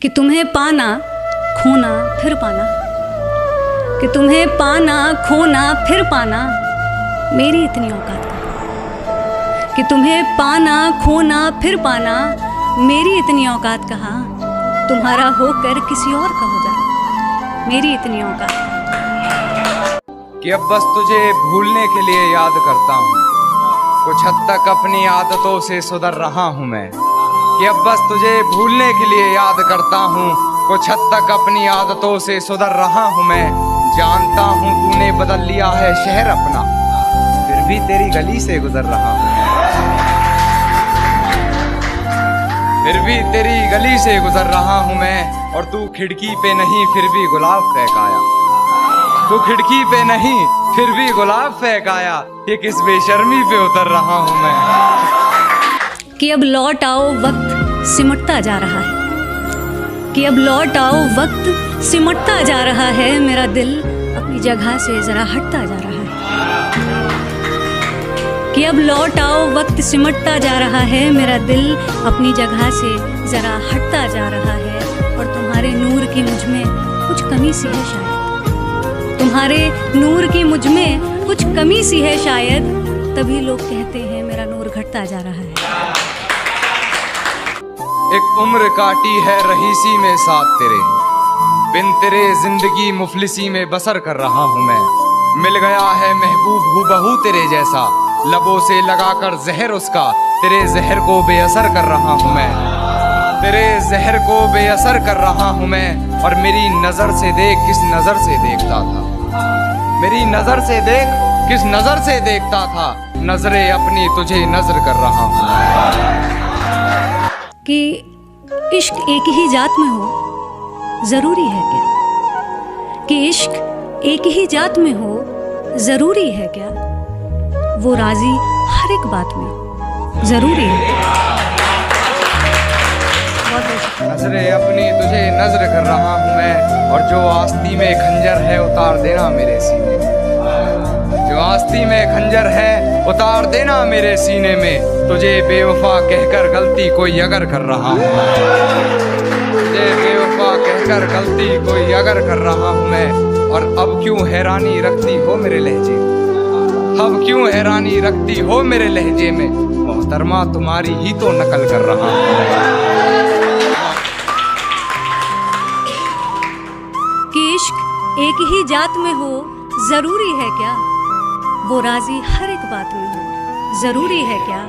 कि तुम्हें पाना खोना फिर पाना, कि तुम्हें पाना खोना फिर पाना मेरी इतनी औकात कहाँ, कि तुम्हें पाना खोना फिर पाना मेरी इतनी औकात कहाँ, तुम्हारा होकर किसी और का हो जाना मेरी इतनी औकात कहाँ। कि अब बस तुझे भूलने के लिए याद करता हूँ, कुछ हद तक अपनी आदतों से सुधर रहा हूँ मैं। कि अब बस तुझे भूलने के लिए याद करता हूँ, कुछ हद तक अपनी आदतों से सुधर रहा हूँ मैं। जानता हूँ तूने बदल लिया है शहर अपना, फिर भी तेरी गली से गुजर रहा हूँ, फिर भी तेरी गली से गुजर रहा हूँ मैं। और तू खिड़की पे नहीं फिर भी गुलाब फेंक आया, तू खिड़की पे नहीं फिर भी गुलाब फेंक आया, ये किस बेशर्मी पे उतर रहा हूँ मैं। कि अब लौट आओ वक्त सिमटता जा रहा है, कि अब लौट आओ वक्त सिमटता जा रहा है, मेरा दिल अपनी जगह से जरा हटता जा रहा है। कि अब लौट आओ वक्त सिमटता जा रहा है, मेरा दिल अपनी जगह से जरा हटता जा रहा है। और तुम्हारे नूर की मुझ में कुछ कमी सी है शायद, तुम्हारे नूर की मुझ में कुछ कमी सी है शायद, तभी लोग कहते हैं मेरा नूर घटता जा रहा है। एक उम्र काटी है रहीसी में साथ तेरे, बिन तेरे जिंदगी मुफलिसी में बसर कर रहा हूँ मैं। मिल गया है महबूब हूबहू तेरे जैसा, लबों से लगाकर जहर उसका, तेरे जहर को बेअसर कर रहा हूँ मैं, तेरे जहर को बेअसर कर रहा हूँ मैं। और मेरी नजर से देख किस नजर से देखता था, मेरी नजर से देख किस नजर से देखता था, नजरे अपनी तुझे नजर कर रहा हूँ। कि इश्क एक ही जात में हो ज़रूरी है क्या, कि इश्क एक ही जात में हो ज़रूरी है क्या, वो राज़ी हर एक बात में ज़रूरी है। नजरे अपनी तुझे नजर कर रहा हूँ मैं, और जो आस्ती में खंजर है उतार देना मेरे सीने में, जो आस्ती में खंजर है उतार देना मेरे सीने में। तुझे बेवफा कहकर गलती कोई अगर कर रहा हूँ, तुझे बेवफा कहकर गलती कोई अगर कर रहा हूँ मैं। और अब क्यों हैरानी रखती हो मेरे लहजे, अब क्यों हैरानी रखती हो मेरे लहजे में, मोहतरमा तुम्हारी ही तो नकल कर रहा हूँ। कि इश्क एक ही जात में हो ज़रूरी है क्या, वो राज़ी हर एक बात में हो ज़रूरी है क्या।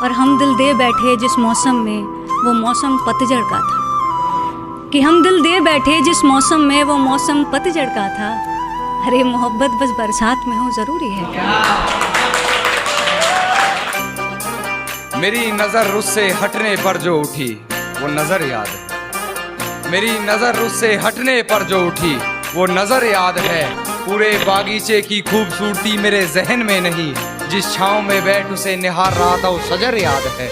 और हम दिल दे बैठे जिस मौसम में वो मौसम पतझड़ का था, कि हम दिल दे बैठे जिस मौसम में वो मौसम पतझड़ का था, अरे मोहब्बत बस बरसात में हो ज़रूरी है क्या। मेरी नजर उससे हटने पर जो उठी वो नजर याद है, मेरी नजर उससे हटने पर जो उठी वो नजर याद है। पूरे बागीचे की खूबसूरती मेरे जहन में नहीं, जिस छाँव में बैठ उसे निहार रहा था वो सजर याद है,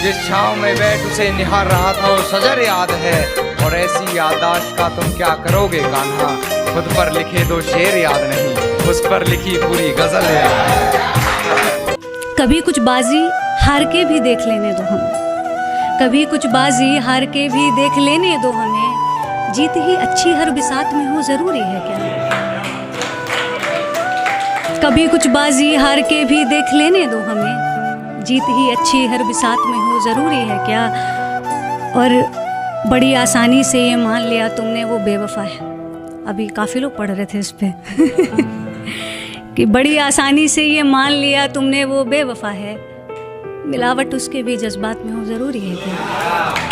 जिस छाँव में बैठ उसे निहार रहा था वो सजर याद है। और ऐसी याददाश्त का तुम क्या करोगे कान्हा, खुद पर लिखे दो शेर याद नहीं, उस पर लिखी पूरी गजल याद है। कभी कुछ बाजी हार के भी देख लेने दो हमें, कभी कुछ बाजी हार के भी देख लेने दो हमें, जीत ही अच्छी हर बिसात में हो ज़रूरी है क्या। कभी कुछ बाजी हार के भी देख लेने दो हमें, जीत ही अच्छी हर बिसात में हो ज़रूरी है क्या। और बड़ी आसानी से ये मान लिया तुमने वो बेवफा है, अभी काफ़ी लोग पढ़ रहे थे इस पे कि बड़ी आसानी से ये मान लिया तुमने वो बेवफा है, मिलावट उसके भी जज्बात में हो ज़रूरी है क्या।